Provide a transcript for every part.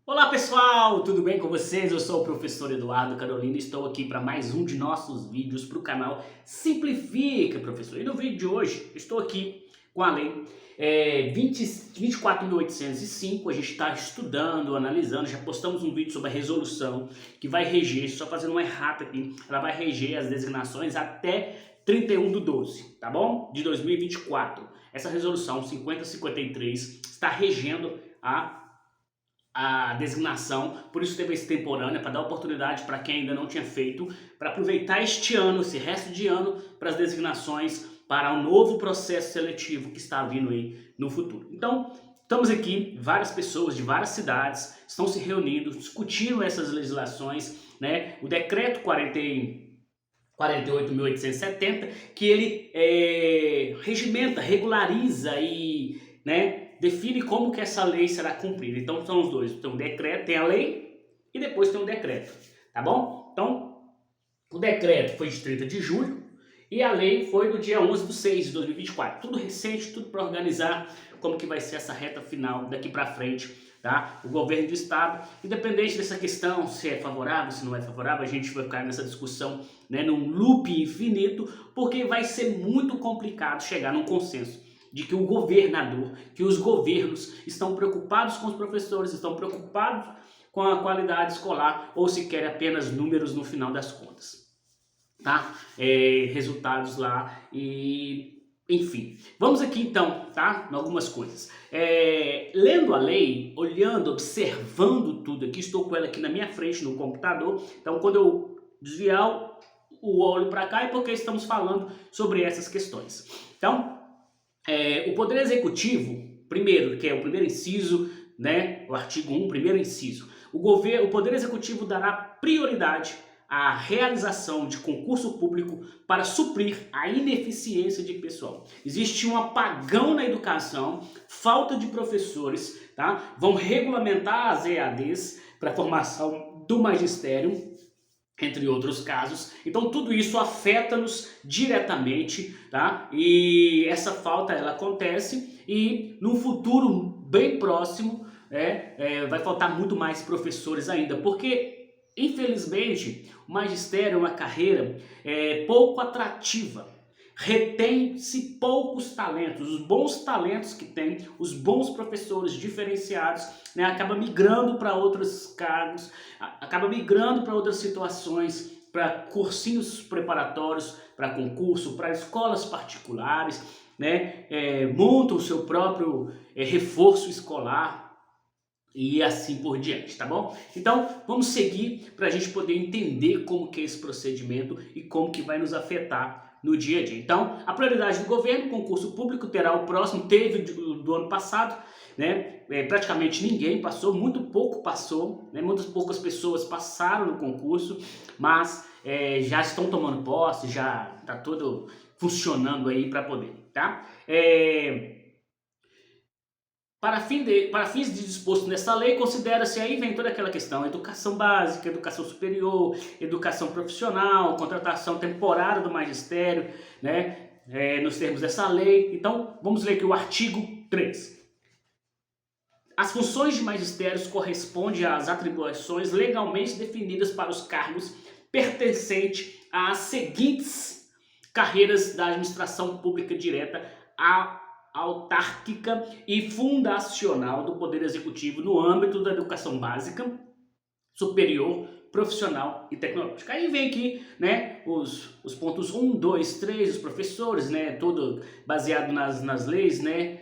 Olá pessoal, tudo bem com vocês? Eu sou o professor Eduardo Carolina e estou aqui para mais um de nossos vídeos para o canal Simplifica, professor. E no vídeo de hoje, estou aqui com a lei 24.805, a gente está estudando, analisando, já postamos um vídeo sobre a resolução que vai reger, só fazendo uma errata aqui, ela vai reger as designações até 31/12, tá bom? De 2024. Essa resolução 5053 está regendo a designação, por isso teve esse temporâneo, para dar oportunidade para quem ainda não tinha feito, para aproveitar este ano, esse resto de ano, para as designações, para o novo processo seletivo que está vindo aí no futuro. Então, estamos aqui, várias pessoas de várias cidades estão se reunindo, discutindo essas legislações, né? O decreto 48.870, que ele regimenta, regulariza e, né, define como que essa lei será cumprida. Então são os dois, tem um decreto, tem a lei e depois tem um decreto, tá bom? Então o decreto foi de 30 de julho e a lei foi do dia 11/6/2024. Tudo recente, tudo para organizar como que vai ser essa reta final daqui para frente, tá? O governo do estado, independente dessa questão, se é favorável, se não é favorável, a gente vai ficar nessa discussão, né, num loop infinito, porque vai ser muito complicado chegar num consenso de que o governador, que os governos estão preocupados com os professores, estão preocupados com a qualidade escolar ou se querem apenas números no final das contas, tá? Resultados lá e enfim. Vamos aqui então, tá? Algumas coisas. Lendo a lei, olhando, observando tudo aqui, estou com ela aqui na minha frente no computador, então quando eu desviar o olho para cá é porque estamos falando sobre essas questões. Então, o Poder Executivo, primeiro, que é o primeiro inciso, né, o artigo 1, primeiro inciso, o Poder Executivo dará prioridade à realização de concurso público para suprir a ineficiência de pessoal. Existe um apagão na educação, falta de professores, tá? Vão regulamentar as EADs para a formação do magistério, entre outros casos. Então tudo isso afeta-nos diretamente, tá? E essa falta ela acontece e no futuro bem próximo vai faltar muito mais professores ainda, porque infelizmente o magistério é uma carreira pouco atrativa. Retém-se poucos talentos, os bons talentos que tem, os bons professores diferenciados, né, acaba migrando para outros cargos, acaba migrando para outras situações, para cursinhos preparatórios, para concurso, para escolas particulares, né, montam o seu próprio reforço escolar e assim por diante, tá bom? Então vamos seguir para a gente poder entender como que é esse procedimento e como que vai nos afetar no dia a dia. Então, a prioridade do governo, concurso público, terá o próximo, teve do ano passado, né? Praticamente ninguém passou, muito pouco passou, né? Muitas poucas pessoas passaram no concurso, mas já estão tomando posse, já está tudo funcionando aí para poder, tá? Para fins de disposto nessa lei, considera-se, aí vem toda aquela questão, educação básica, educação superior, educação profissional, contratação temporária do magistério, né, nos termos dessa lei. Então, vamos ler aqui o artigo 3. As funções de magistérios correspondem às atribuições legalmente definidas para os cargos pertencentes às seguintes carreiras da administração pública direta, autárquica e fundacional do Poder Executivo no âmbito da educação básica, superior, profissional e tecnológica. Aí vem aqui, né, os pontos 1, 2, 3, os professores, né, tudo baseado nas leis, né,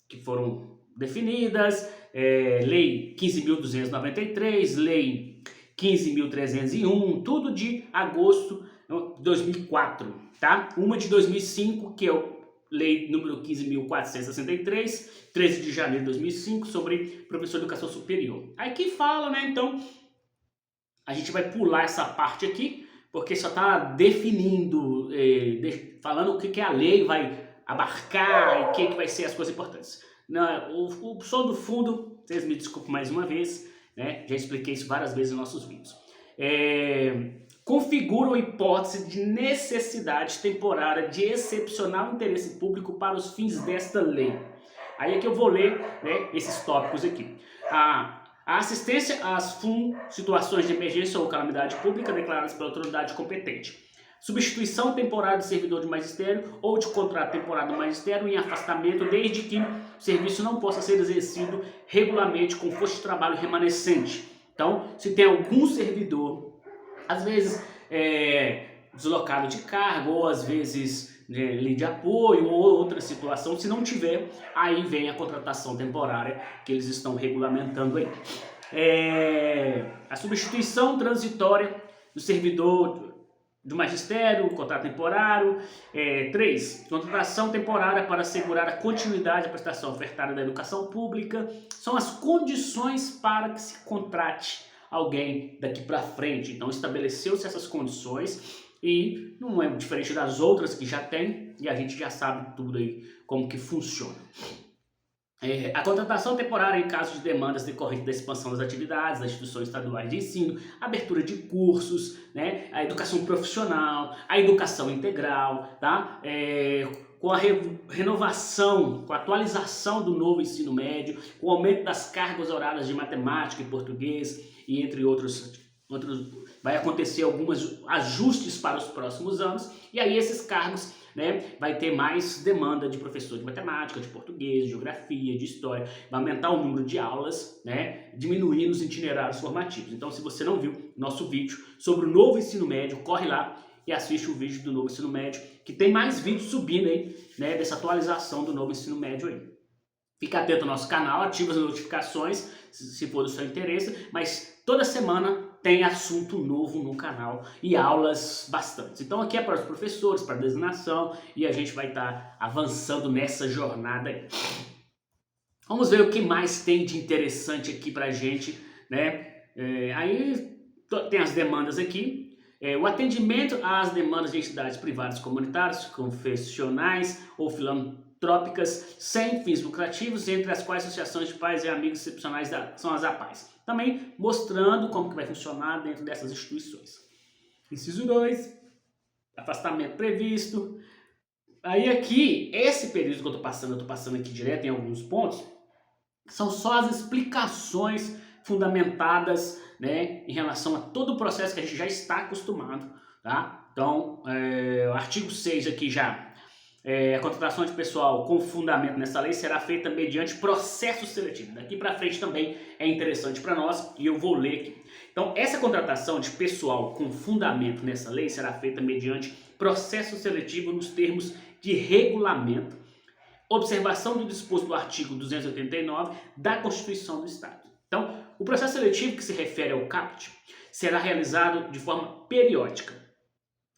que foram definidas, Lei 15.293, Lei 15.301, tudo de agosto de 2004, tá? Uma de 2005, que é o Lei número 15.463, 13 de janeiro de 2005, sobre professor de educação superior. Aqui fala, né, então, a gente vai pular essa parte aqui, porque só está definindo, falando o que a lei vai abarcar e o que vai ser as coisas importantes. O som do fundo, vocês me desculpem mais uma vez, né, já expliquei isso várias vezes em nossos vídeos. Configuram hipótese de necessidade temporária de excepcional interesse público para os fins desta lei. Aí é que eu vou ler, né, esses tópicos aqui. A assistência às situações de emergência ou calamidade pública declaradas pela autoridade competente. Substituição temporária de servidor de magistério ou de contrato temporário do magistério em afastamento, desde que o serviço não possa ser exercido regularmente com força de trabalho remanescente. Então, se tem algum servidor, às vezes deslocado de cargo, ou às vezes de apoio, ou outra situação, se não tiver, aí vem a contratação temporária que eles estão regulamentando aí. A substituição transitória do servidor do magistério, contrato temporário. 3. Contratação temporária para assegurar a continuidade da prestação ofertada da educação pública. São as condições para que se contrate alguém daqui para frente. Então estabeleceu-se essas condições e não é diferente das outras que já tem, e a gente já sabe tudo aí como que funciona. A contratação temporária em caso de demandas decorrentes da expansão das atividades das instituições estaduais de ensino, abertura de cursos, né, a educação profissional, a educação integral, tá? Com a renovação, com a atualização do novo ensino médio, com o aumento das cargas horárias de matemática e português, e entre outros, vai acontecer alguns ajustes para os próximos anos, e aí esses cargos, né, vai ter mais demanda de professor de matemática, de português, de geografia, de história, vai aumentar o número de aulas, né, diminuindo os itinerários formativos. Então, se você não viu nosso vídeo sobre o novo ensino médio, corre lá e assiste o vídeo do novo ensino médio, que tem mais vídeos subindo aí, né, dessa atualização do novo ensino médio aí. Fica atento ao nosso canal, ativa as notificações, se for do seu interesse, mas toda semana tem assunto novo no canal e aulas bastantes. Então aqui é para os professores, para a designação, e a gente vai estar avançando nessa jornada aí. Vamos ver o que mais tem de interessante aqui para a gente, né? Aí tem as demandas aqui. O atendimento às demandas de entidades privadas comunitárias, confessionais ou filantrópicas sem fins lucrativos, entre as quais associações de pais e amigos excepcionais são as APAES. Também mostrando como que vai funcionar dentro dessas instituições. Inciso 2, afastamento previsto. Aí aqui, esse período que eu estou passando aqui direto em alguns pontos, são só as explicações fundamentadas, né, em relação a todo o processo que a gente já está acostumado, tá? Então, o artigo 6 aqui já, a contratação de pessoal com fundamento nessa lei será feita mediante processo seletivo. Daqui para frente também é interessante para nós e eu vou ler aqui. Então, essa contratação de pessoal com fundamento nessa lei será feita mediante processo seletivo nos termos de regulamento, observação do disposto do artigo 289 da Constituição do Estado. Então, o processo seletivo que se refere ao CAPT será realizado de forma periódica,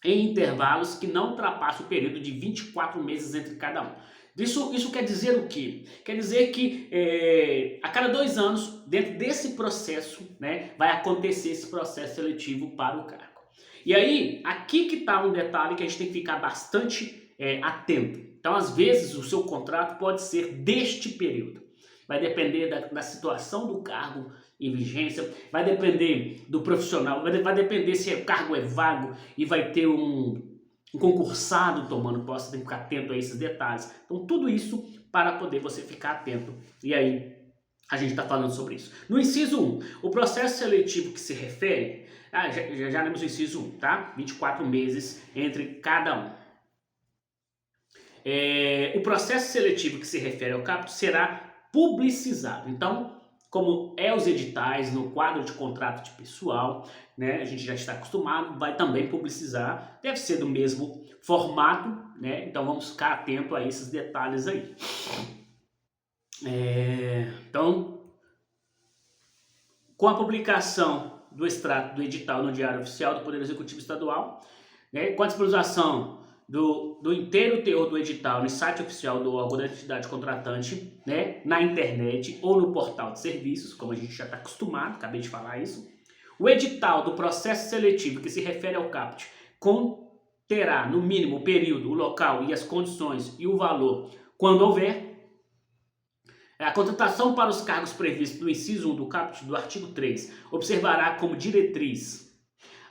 em intervalos que não ultrapassam o período de 24 meses entre cada um. Isso quer dizer o quê? Quer dizer que a cada 2 anos, dentro desse processo, né, vai acontecer esse processo seletivo para o cargo. E aí, aqui que está um detalhe que a gente tem que ficar bastante atento. Então, às vezes, o seu contrato pode ser deste período. Vai depender da situação do cargo em vigência, vai depender do profissional, vai depender se o cargo é vago e vai ter um concursado tomando posse, tem que ficar atento a esses detalhes. Então, tudo isso para poder você ficar atento. E aí, a gente está falando sobre isso. No inciso 1, o processo seletivo que se refere, já lemos o inciso 1, tá? 24 meses entre cada um. O processo seletivo que se refere ao CAPT será publicizado. Então, como os editais no quadro de contrato de pessoal, né, a gente já está acostumado, vai também publicizar, deve ser do mesmo formato, né, então vamos ficar atento a esses detalhes aí. Então, com a publicação do extrato do edital no Diário Oficial do Poder Executivo Estadual, né, com a disponibilização do inteiro teor do edital no site oficial do órgão da entidade contratante, né, na internet ou no portal de serviços, como a gente já está acostumado, acabei de falar isso. O edital do processo seletivo que se refere ao CAPT conterá, no mínimo, o período, o local e as condições e o valor, quando houver. A contratação para os cargos previstos no inciso 1 do CAPT do artigo 3 observará como diretriz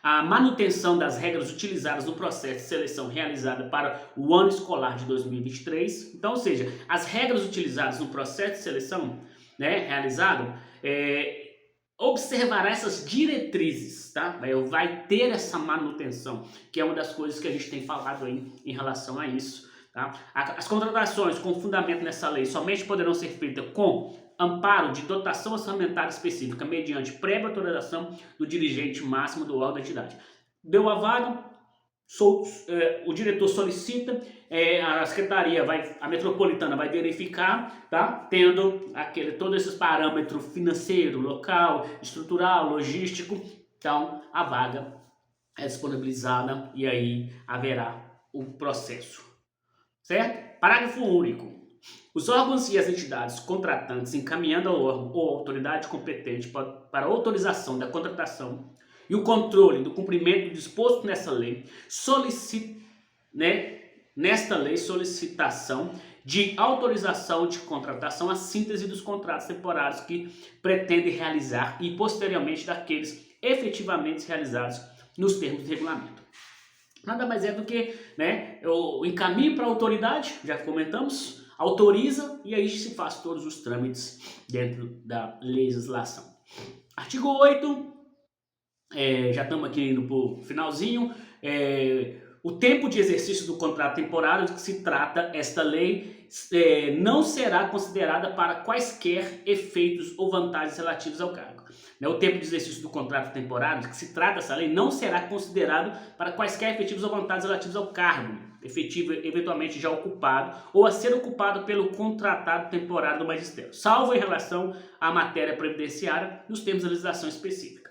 a manutenção das regras utilizadas no processo de seleção realizada para o ano escolar de 2023. Então, ou seja, as regras utilizadas no processo de seleção, né, realizado, observará essas diretrizes, tá? Vai ter essa manutenção, que é uma das coisas que a gente tem falado aí em relação a isso, tá? As contratações com fundamento nessa lei somente poderão ser feitas com amparo de dotação orçamentária específica mediante prévia autorização do dirigente máximo do órgão da entidade. Deu a vaga, o diretor solicita, a secretaria a metropolitana vai verificar, tá? Tendo todos esses parâmetros financeiro, local, estrutural, logístico, então a vaga é disponibilizada e aí haverá o processo, certo? Parágrafo único. Os órgãos e as entidades contratantes encaminhando ao órgão ou autoridade competente para autorização da contratação e o controle do cumprimento disposto nessa lei, solicitação de autorização de contratação, a síntese dos contratos temporários que pretende realizar e posteriormente daqueles efetivamente realizados nos termos do regulamento. Nada mais é do que, o encaminho para a autoridade, já comentamos, autoriza e aí se faz todos os trâmites dentro da legislação. Artigo 8, já estamos aqui indo para o finalzinho, o tempo de exercício do contrato temporário de que se trata esta lei não será considerada para quaisquer efeitos ou vantagens relativos ao cargo. O tempo de exercício do contrato temporário de que se trata essa lei não será considerado para quaisquer efetivos ou vantagens relativos ao cargo efetivo eventualmente já ocupado ou a ser ocupado pelo contratado temporário do magistério, salvo em relação à matéria previdenciária nos termos da legislação específica.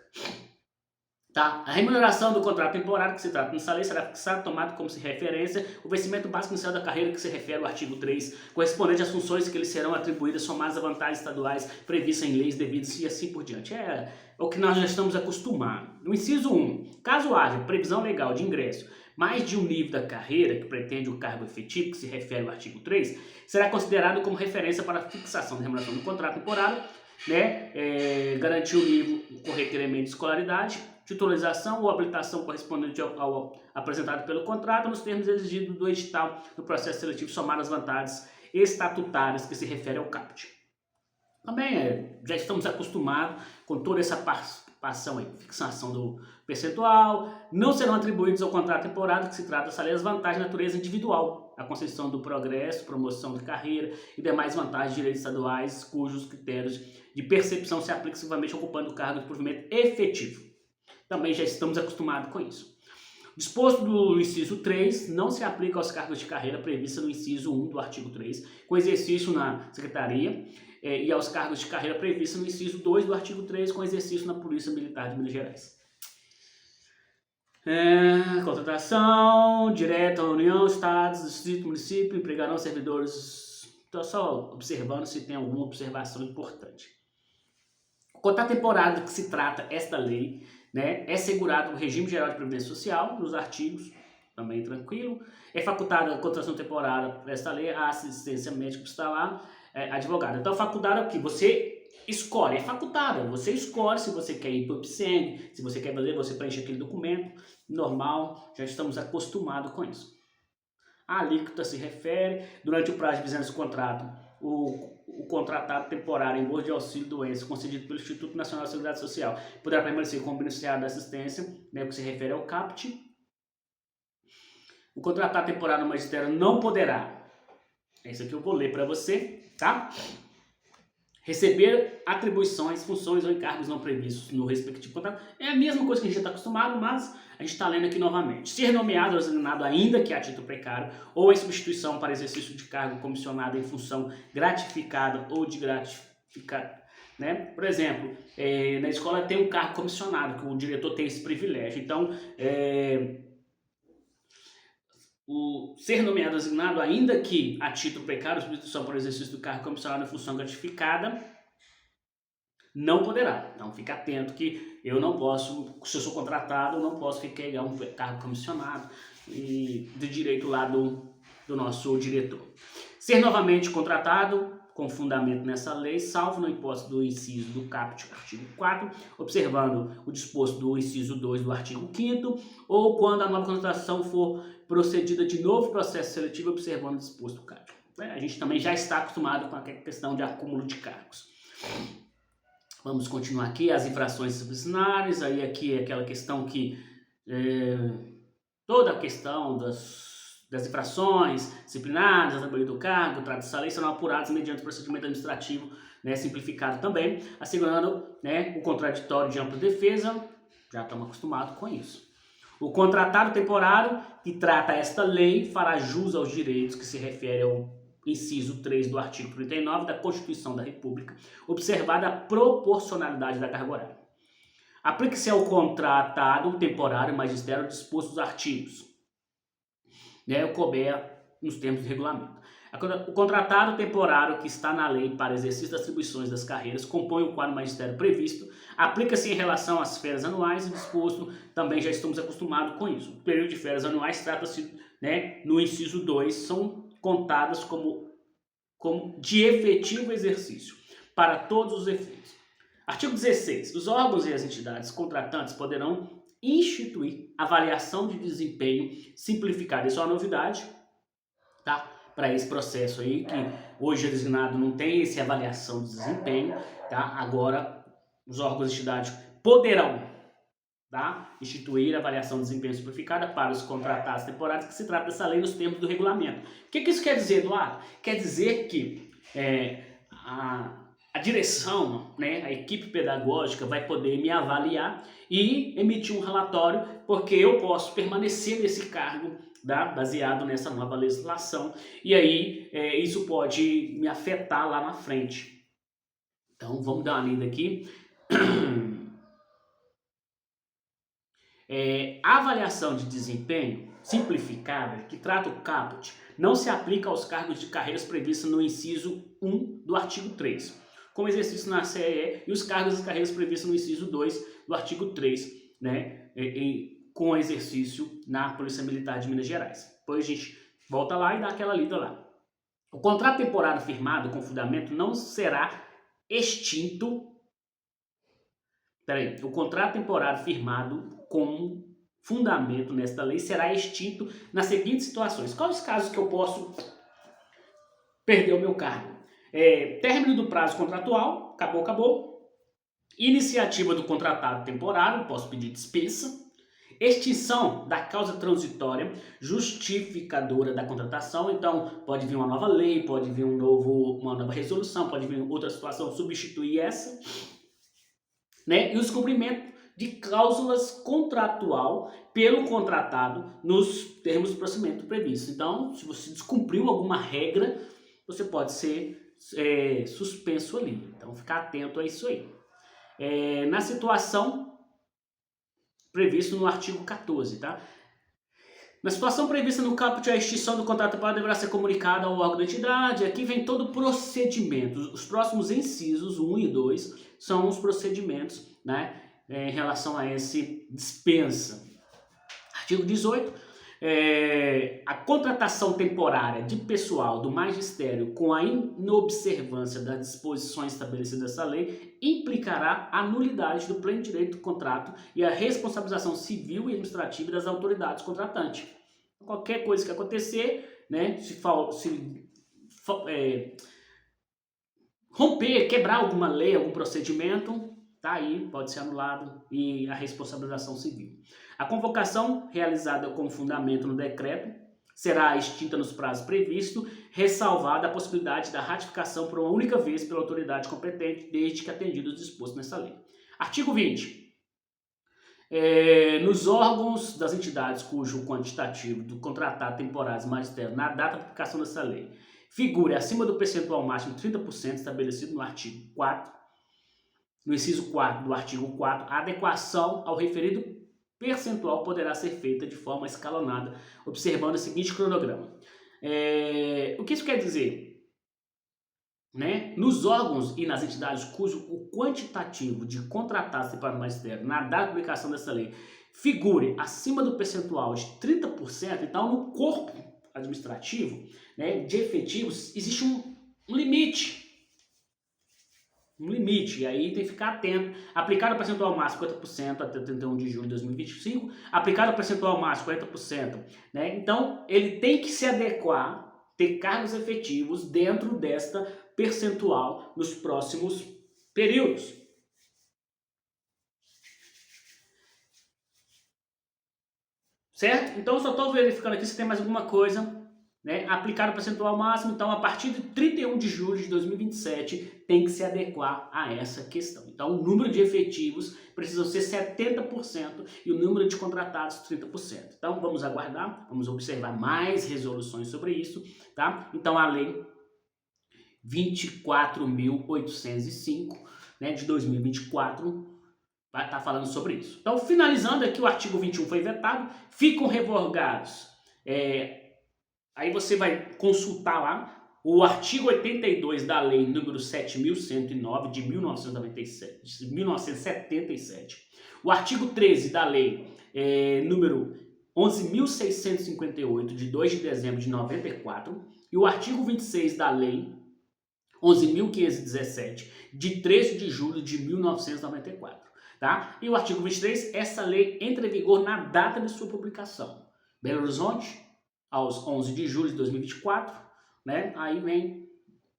Tá? A remuneração do contrato temporário que se trata nessa lei será fixada, tomado como se referência o vencimento básico inicial da carreira que se refere ao artigo 3, correspondente às funções que lhes serão atribuídas somadas a vantagens estaduais previstas em leis devidas e assim por diante. É o que nós já estamos acostumados. No inciso 1, caso haja previsão legal de ingresso mais de um nível da carreira que pretende o cargo efetivo, que se refere ao artigo 3, será considerado como referência para a fixação da remuneração do contrato temporário, garantir o nível correto elemento de escolaridade, titularização ou habilitação correspondente ao apresentado pelo contrato, nos termos exigidos do edital do processo seletivo, somar as vantagens estatutárias que se refere ao CAPT. Também já estamos acostumados com toda essa participação aí, fixação do percentual, não serão atribuídos ao contrato temporário que se trata dessa lei as vantagens de natureza individual, a concessão do progresso, promoção de carreira e demais vantagens de direitos estaduais cujos critérios de percepção se aplicam exclusivamente ocupando o cargo de provimento efetivo. Também já estamos acostumados com isso. Disposto do inciso 3, não se aplica aos cargos de carreira previstos no inciso 1 do artigo 3, com exercício na Secretaria, e aos cargos de carreira previstos no inciso 2 do artigo 3, com exercício na Polícia Militar de Minas Gerais. Contratação direta à União, Estados, Distrito, Município, empregarão servidores. Estou só observando se tem alguma observação importante. O contrato temporário de que se trata esta lei, é assegurado o regime geral de previdência social, nos artigos, também tranquilo. É facultada a contratação temporária desta lei, a assistência médica hospitalar, advogado. Então, faculdade é o que? Você escolhe, é facultada. Você escolhe se você quer ir para o IPSENG, se você quer fazer, você preenche aquele documento, normal, já estamos acostumados com isso. A alíquota se refere, durante o prazo de vigência do contrato, o contratado temporário em gozo de auxílio-doença concedido pelo Instituto Nacional de Seguridade Social poderá permanecer como beneficiário da assistência, o que se refere ao CAPT. O contratado temporário no magistério não poderá, isso aqui eu vou ler para você, tá? Receber atribuições, funções ou encargos não previstos no respectivo contrato. É a mesma coisa que a gente já está acostumado, mas a gente está lendo aqui novamente. Ser nomeado ou designado ainda que a título precário ou em substituição para exercício de cargo comissionado em função gratificada ou de gratificada. Por exemplo, na escola tem um cargo comissionado, que o diretor tem esse privilégio. Então, o ser nomeado ou designado, ainda que a título precário, substituição por exercício do cargo comissionado em função gratificada, não poderá. Então, fique atento que eu não posso, se eu sou contratado, eu não posso ficar um cargo comissionado e de direito lá do nosso diretor. Ser novamente contratado com fundamento nessa lei, salvo na hipótese do inciso do CAPT, artigo 4, observando o disposto do inciso 2 do artigo 5º, ou quando a nova contratação for procedida de novo processo seletivo, observando o disposto do CAPT. A gente também já está acostumado com a questão de acúmulo de cargos. Vamos continuar aqui, as infrações disciplinares, aí aqui é aquela questão que toda a questão das infrações disciplinares, das atribuições do cargo, trata dessa lei, serão apuradas mediante procedimento administrativo, né, simplificado também, assegurando, né, o contraditório de ampla defesa. Já estamos acostumados com isso. O contratado temporário que trata esta lei fará jus aos direitos que se refere ao inciso 3 do artigo 39 da Constituição da República, observada a proporcionalidade da carga horária. Aplica-se ao contratado temporário magistério disposto nos artigos, né, o couber nos termos do regulamento. O contratado temporário que está na lei para exercício das atribuições das carreiras compõe o quadro magistério previsto, aplica-se em relação às férias anuais e disposto, também já estamos acostumados com isso. O período de férias anuais trata-se, né, no inciso 2, são contadas como de efetivo exercício, para todos os efeitos. Artigo 16. Os órgãos e as entidades contratantes poderão instituir avaliação de desempenho simplificada. Isso é uma novidade, tá? Para esse processo aí, que hoje é designado não tem essa avaliação de desempenho, tá? Agora, os órgãos e entidades poderão, tá, instituir avaliação de desempenho simplificada para os contratados temporários, que se trata dessa lei nos termos do regulamento. O que isso quer dizer, Eduardo? Quer dizer que a direção, né, a equipe pedagógica vai poder me avaliar e emitir um relatório, porque eu posso permanecer nesse cargo, tá, baseado nessa nova legislação, e aí isso pode me afetar lá na frente. Então vamos dar uma lida aqui. A avaliação de desempenho simplificada, que trata o caput, não se aplica aos cargos de carreiras previstos no inciso 1 do artigo 3, como exercício na CEE, e os cargos e carreiras previstos no inciso 2 do artigo 3, né, com exercício na Polícia Militar de Minas Gerais. Depois a gente volta lá e dá aquela lida lá. O contrato temporário firmado com fundamento não será extinto. O contrato temporário firmado com fundamento nesta lei será extinto nas seguintes situações. Quais os casos que eu posso perder o meu cargo? Término do prazo contratual, acabou. Iniciativa do contratado temporário, posso pedir dispensa. Extinção da causa transitória justificadora da contratação, então pode vir uma nova lei, pode vir uma nova resolução, pode vir outra situação substituir essa, né? E o descumprimento de cláusulas contratual pelo contratado nos termos do procedimento previsto. Então, se você descumpriu alguma regra, você pode ser suspenso ali. Então, ficar atento a isso aí. Na situação prevista no artigo 14, tá? Na situação prevista no caput, a extinção do contrato temporário deverá ser comunicada ao órgão da entidade. Aqui vem todo o procedimento. Os próximos incisos 1 e 2 são os procedimentos, né, em relação a esse dispensa. Artigo 18. A contratação temporária de pessoal do magistério com a inobservância das disposições estabelecidas nessa lei implicará a nulidade do pleno direito do contrato e a responsabilização civil e administrativa das autoridades contratantes. Qualquer coisa que acontecer, né, se romper, quebrar alguma lei, algum procedimento, tá aí, pode ser anulado, e a responsabilização civil. A convocação realizada com fundamento no decreto será extinta nos prazos previstos, ressalvada a possibilidade da ratificação por uma única vez pela autoridade competente, desde que atendido o disposto nessa lei. Artigo 20. Nos órgãos das entidades cujo quantitativo do contratado temporário magistério na data da aplicação dessa lei figure acima do percentual máximo de 30% estabelecido no artigo 4, no inciso 4 do artigo 4, a adequação ao referido percentual poderá ser feita de forma escalonada, observando o seguinte cronograma. O que isso quer dizer? Né? Nos órgãos e nas entidades cujo o quantitativo de contratados temporários magistério na data da publicação dessa lei figure acima do percentual de 30%, então no corpo administrativo, né, de efetivos existe um limite. Um limite, e aí tem que ficar atento. Aplicado o percentual máximo 50% até 31 de julho de 2025, aplicado o percentual máximo 40%, né? Então ele tem que se adequar, ter cargos efetivos dentro desta percentual nos próximos períodos. certo? Então eu só estou verificando aqui se tem mais alguma coisa, né? Aplicar o percentual máximo, então a partir de 31 de julho de 2027 tem que se adequar a essa questão. Então o número de efetivos precisa ser 70% e o número de contratados 30%. Então vamos aguardar, vamos observar mais resoluções sobre isso, tá? Então a lei 24.805, né, de 2024 vai estar falando sobre isso. Então, finalizando aqui, o artigo 21 foi vetado, ficam revogados. Aí você vai consultar lá o artigo 82 da lei número 7.109 de 1977, o artigo 13 da lei número 11.658 de 2 de dezembro de 94 e o artigo 26 da lei 11.517 de 13 de julho de 1994. Tá? E o artigo 23, essa lei entra em vigor na data de sua publicação. Belo Horizonte, aos 11 de julho de 2024, né? Aí vem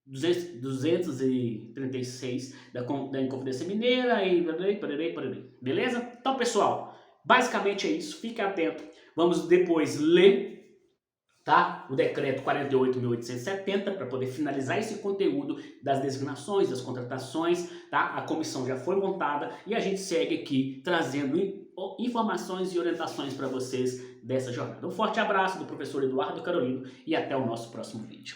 236 da Inconfidência Mineira e beleza? Então, pessoal, basicamente é isso. Fique atento. Vamos depois ler, tá? O decreto 48.870 para poder finalizar esse conteúdo das designações, das contratações, tá? A comissão já foi montada e a gente segue aqui trazendo informações e orientações para vocês dessa jornada. Um forte abraço do professor Eduardo Carolino e até o nosso próximo vídeo.